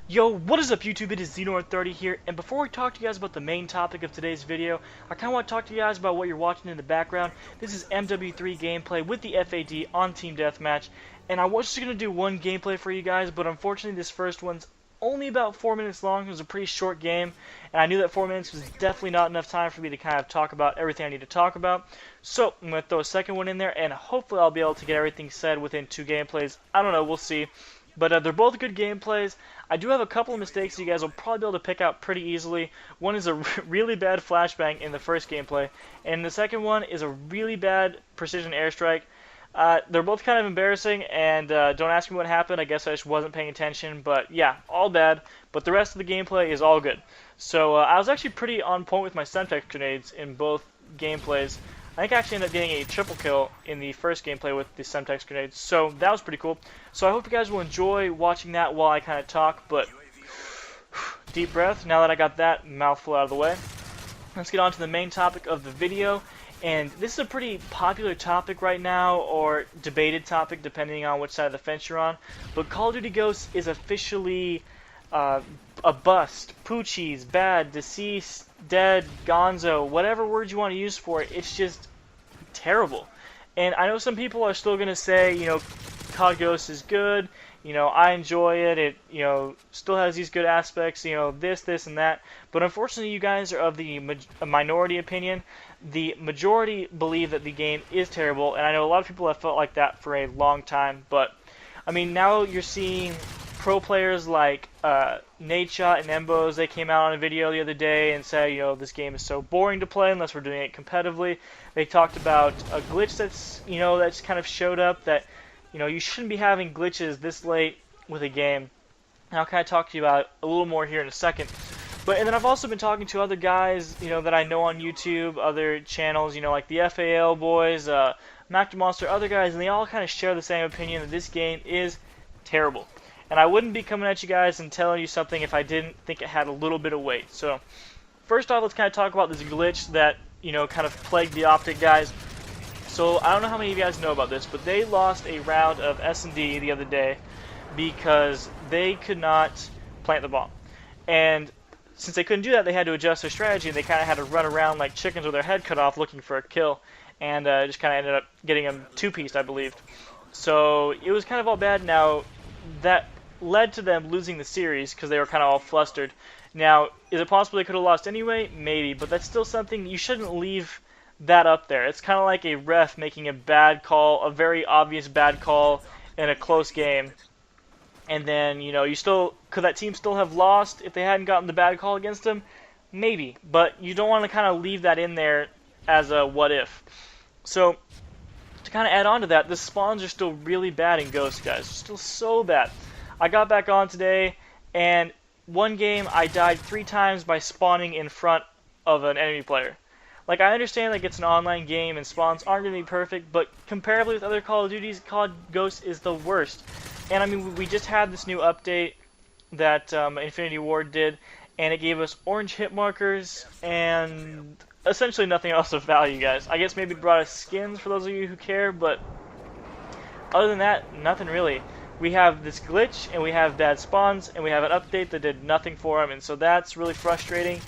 Yo, what is up YouTube? It is Xenor30 here, and before we talk to you guys about the main topic of today's video, I kind of want to talk to you guys about what you're watching in the background. This is MW3 gameplay with the FAD on Team Deathmatch, and I was just going to do one gameplay for you guys, but unfortunately this first one's only about 4 minutes long. It was a pretty short game, and I knew that 4 minutes was definitely not enough time for me to kind of talk about everything I need to talk about. So, I'm going to throw a second one in there, and hopefully I'll be able to get everything said within 2 gameplays. I don't know, we'll see. But they're both good gameplays. I do have a couple of mistakes you guys will probably be able to pick out pretty easily. One is a really bad flashbang in the first gameplay, and the second one is a really bad precision airstrike. They're both kind of embarrassing, and don't ask me what happened. I guess I just wasn't paying attention, but yeah, all bad. But the rest of the gameplay is all good. So I was actually pretty on point with my Semtex grenades in both gameplays. I think I actually ended up getting a triple kill in the first gameplay with the Semtex grenades, so that was pretty cool. So I hope you guys will enjoy watching that while I kind of talk, but deep breath. Now that I got that mouthful out of the way, let's get on to the main topic of the video. And this is a pretty popular topic right now, or debated topic depending on which side of the fence you're on. But Call of Duty Ghosts is officially a bust, poochies, bad, deceased, dead, gonzo, whatever word you want to use for it. It's just terrible. And I know some people are still going to say, you know, COD Ghosts is good, you know, I enjoy it, it, you know, still has these good aspects, you know, this, and that. But unfortunately, you guys are of the minority opinion. The majority believe that the game is terrible, and I know a lot of people have felt like that for a long time. But, I mean, now you're seeing pro players like Nadeshot and Embos. They came out on a video the other day and said, you know, this game is so boring to play unless we're doing it competitively. They talked about a glitch that's, you know, that's kind of showed up that, you know, you shouldn't be having glitches this late with a game. And I'll kind of talk to you about it a little more here in a second. But, and then I've also been talking to other guys, you know, that I know on YouTube, other channels, you know, like the FAL boys, Mac Monster, other guys, and they all kind of share the same opinion that this game is terrible. And I wouldn't be coming at you guys and telling you something if I didn't think it had a little bit of weight. So, first off, let's kind of talk about this glitch that, you know, kind of plagued the Optic guys. So, I don't know how many of you guys know about this, but they lost a round of S&D the other day because they could not plant the bomb. And since they couldn't do that, they had to adjust their strategy, and they kind of had to run around like chickens with their head cut off looking for a kill. And just kind of ended up getting them two-pieced, I believe. So, it was kind of all bad. Now, that led to them losing the series because they were kind of all flustered. Now, is it possible they could have lost anyway? Maybe, but that's still something you shouldn't leave that up there. It's kind of like a ref making a bad call, a very obvious bad call in a close game. And then, you know, could that team still have lost if they hadn't gotten the bad call against them? Maybe, but you don't want to kind of leave that in there as a what if. So, to kind of add on to that, the spawns are still really bad in Ghost, guys. They're still so bad. I got back on today, and one game I died 3 times by spawning in front of an enemy player. Like, I understand like it's an online game and spawns aren't going to be perfect, but comparably with other Call of Duties, COD Ghost is the worst. And I mean, we just had this new update that Infinity Ward did, and it gave us orange hit markers and essentially nothing else of value, guys. I guess maybe it brought us skins for those of you who care, but other than that, nothing really. We have this glitch, and we have bad spawns, and we have an update that did nothing for them, and so that's really frustrating.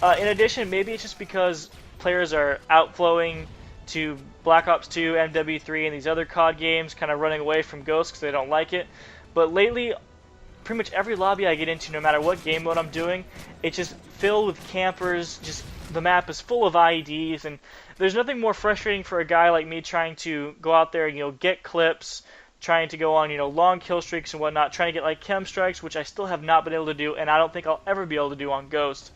In addition, maybe it's just because players are outflowing to Black Ops 2, MW3, and these other COD games, kind of running away from Ghost because they don't like it. But lately, pretty much every lobby I get into, no matter what game mode I'm doing, it's just filled with campers. Just the map is full of IEDs, and there's nothing more frustrating for a guy like me trying to go out there and, you know, get clips, trying to go on, you know, long kill streaks and whatnot, trying to get like chem strikes, which I still have not been able to do, and I don't think I'll ever be able to do on Ghost.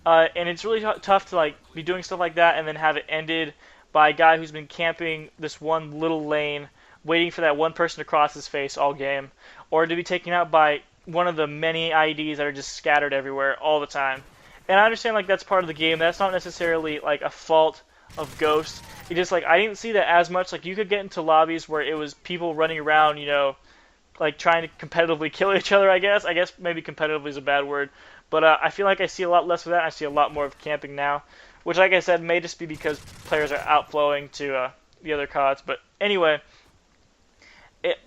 And it's really tough to like be doing stuff like that and then have it ended by a guy who's been camping this one little lane, waiting for that one person to cross his face all game, or to be taken out by one of the many IEDs that are just scattered everywhere all the time. And I understand like that's part of the game. That's not necessarily like a fault of Ghost. It just like I didn't see that as much. Like you could get into lobbies where it was people running around, you know, like trying to competitively kill each other. I guess maybe competitively is a bad word, but I feel like I see a lot less of that. I see a lot more of camping now, which, like I said, may just be because players are outflowing to the other CODs. But anyway, it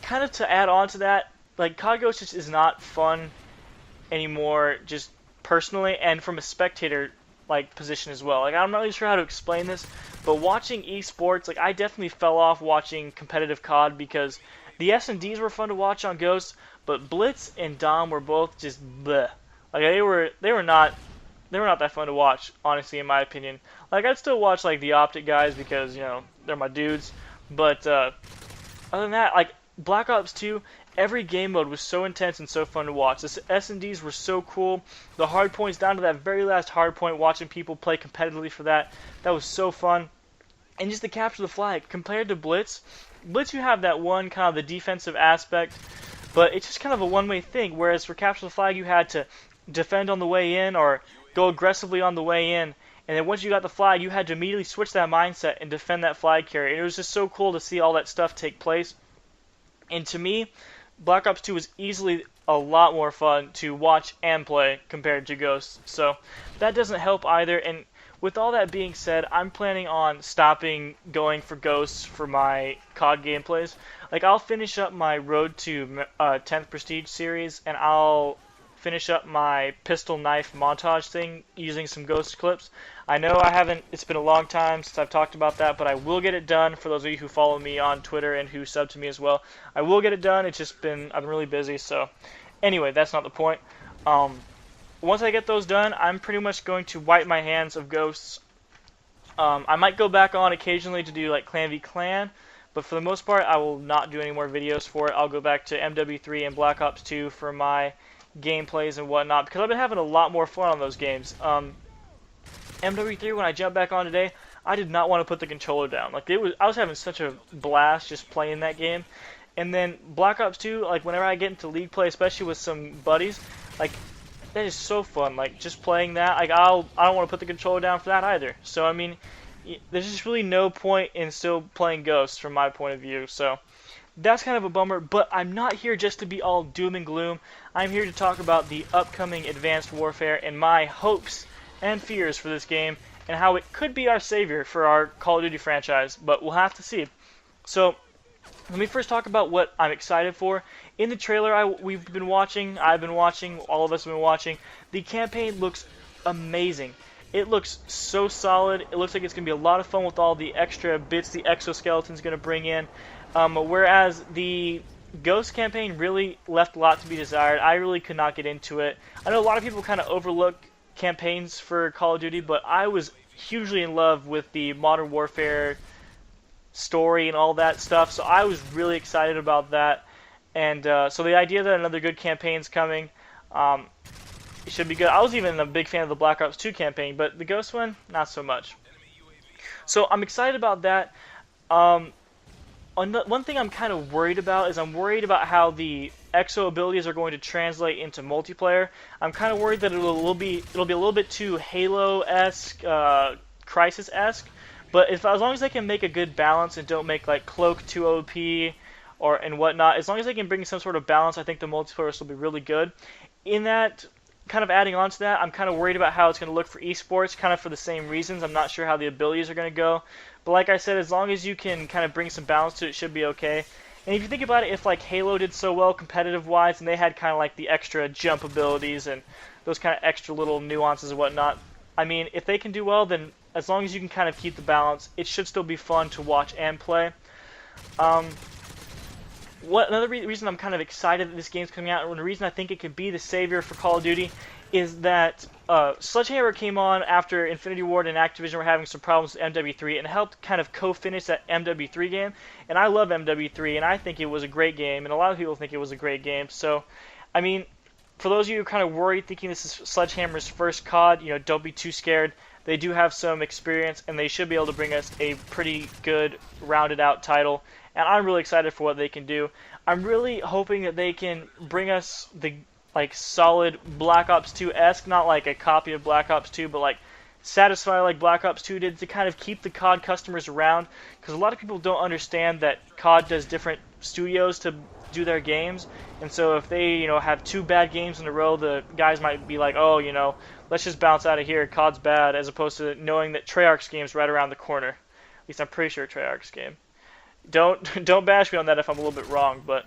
kind of to add on to that, like COD Ghosts just is not fun anymore, just personally, and from a spectator like position as well. Like I'm not really sure how to explain this, but watching esports, like I definitely fell off watching competitive COD because the S&Ds were fun to watch on Ghosts, but Blitz and Dom were both just bleh. Like they were not that fun to watch, honestly, in my opinion. Like I'd still watch like the Optic guys because they're my dudes, but other than that, like Black Ops 2, every game mode was so intense and so fun to watch. The S&Ds were so cool. The hard points down to that very last hard point, watching people play competitively for that was so fun. And just to capture the flag, compared to Blitz, you have that one kind of the defensive aspect, but it's just kind of a one-way thing. Whereas for capture the flag, you had to defend on the way in or go aggressively on the way in. And then once you got the flag, you had to immediately switch that mindset and defend that flag carrier. And it was just so cool to see all that stuff take place. And to me, Black Ops 2 was easily a lot more fun to watch and play compared to Ghosts. So that doesn't help either. And with all that being said, I'm planning on stopping going for Ghosts for my COD gameplays. Like I'll finish up my Road to 10th Prestige series, and I'll finish up my pistol knife montage thing using some Ghost clips. I know I haven't, it's been a long time since I've talked about that, but I will get it done for those of you who follow me on Twitter and who sub to me as well. I will get it done, it's just been, I've been really busy, so anyway, that's not the point. Once I get those done, I'm pretty much going to wipe my hands of Ghosts. I might go back on occasionally to do like Clan v Clan, but for the most part, I will not do any more videos for it. I'll go back to MW3 and Black Ops 2 for my gameplays and whatnot, because I've been having a lot more fun on those games. MW3, when I jumped back on today, I did not want to put the controller down. Like I was having such a blast just playing that game. And then Black Ops 2, like whenever I get into league play, especially with some buddies, like that is so fun. Like just playing that, like I don't want to put the controller down for that either. So I mean, there's just really no point in still playing Ghosts from my point of view. So that's kind of a bummer, but I'm not here just to be all doom and gloom. I'm here to talk about the upcoming Advanced Warfare and my hopes and fears for this game and how it could be our savior for our Call of Duty franchise, but we'll have to see. So let me first talk about what I'm excited for. In the trailer I've been watching, all of us have been watching, the campaign looks amazing. It looks so solid. It looks like it's going to be a lot of fun with all the extra bits the exoskeleton's going to bring in. Whereas the Ghost campaign really left a lot to be desired. I really could not get into it. I know a lot of people kind of overlook campaigns for Call of Duty, but I was hugely in love with the Modern Warfare story and all that stuff, so I was really excited about that. And so the idea that another good campaign's coming, it should be good. I was even a big fan of the Black Ops 2 campaign, but the Ghost one, not so much. So I'm excited about that. One thing I'm kind of worried about is I'm worried about how the exo abilities are going to translate into multiplayer. I'm kind of worried that it'll be a little bit too Halo-esque, Crisis-esque. But as long as they can make a good balance and don't make like Cloak too OP and whatnot, as long as they can bring some sort of balance, I think the multiplayer will be really good. In that, kind of adding on to that, I'm kind of worried about how it's going to look for esports, kind of for the same reasons. I'm not sure how the abilities are going to go. But like I said, as long as you can kind of bring some balance to it, it should be okay. And if you think about it, if like Halo did so well competitive-wise, and they had kind of like the extra jump abilities and those kind of extra little nuances and whatnot, I mean, if they can do well, then as long as you can kind of keep the balance, it should still be fun to watch and play. Another reason I'm kind of excited that this game's coming out, and the reason I think it could be the savior for Call of Duty, is that Sledgehammer came on after Infinity Ward and Activision were having some problems with MW3 and helped kind of co-finish that MW3 game. And I love MW3, and I think it was a great game, and a lot of people think it was a great game. So, I mean, for those of you who are kind of worried, thinking this is Sledgehammer's first COD, don't be too scared. They do have some experience, and they should be able to bring us a pretty good, rounded-out title. And I'm really excited for what they can do. I'm really hoping that they can bring us the solid Black Ops 2-esque, not like a copy of Black Ops 2, but like satisfy like Black Ops 2 did to kind of keep the COD customers around. Because a lot of people don't understand that COD does different studios to do their games. And so if they, have 2 bad games in a row, the guys might be like, oh, let's just bounce out of here. COD's bad, as opposed to knowing that Treyarch's game's right around the corner. At least I'm pretty sure Treyarch's game. Don't bash me on that if I'm a little bit wrong, but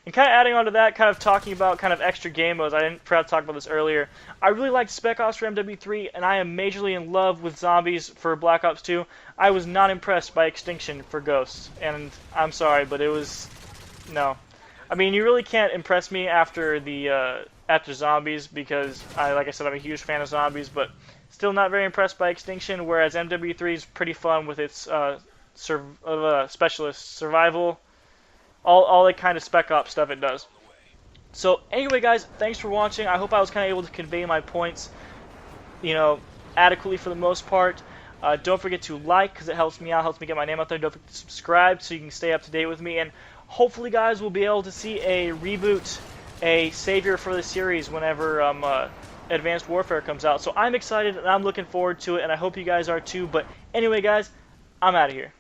And kind of adding on to that, kind of talking about kind of extra game modes, I didn't forget to talk about this earlier. I really liked Spec Ops for MW3, and I am majorly in love with zombies for Black Ops 2. I was not impressed by Extinction for Ghosts, and I'm sorry, but it was... no. I mean, you really can't impress me after the after zombies, because, like I said, I'm a huge fan of zombies, but still not very impressed by Extinction, whereas MW3 is pretty fun with its specialist survival, all the kind of Spec Ops stuff it does. So anyway, guys, thanks for watching. I hope I was kind of able to convey my points, you know, adequately for the most part. Don't forget to like, because it helps me out, helps me get my name out there. Don't forget to subscribe so you can stay up to date with me. And hopefully, guys, we'll be able to see a reboot, a savior for the series whenever Advanced Warfare comes out. So I'm excited and I'm looking forward to it, and I hope you guys are too. But anyway, guys, I'm out of here.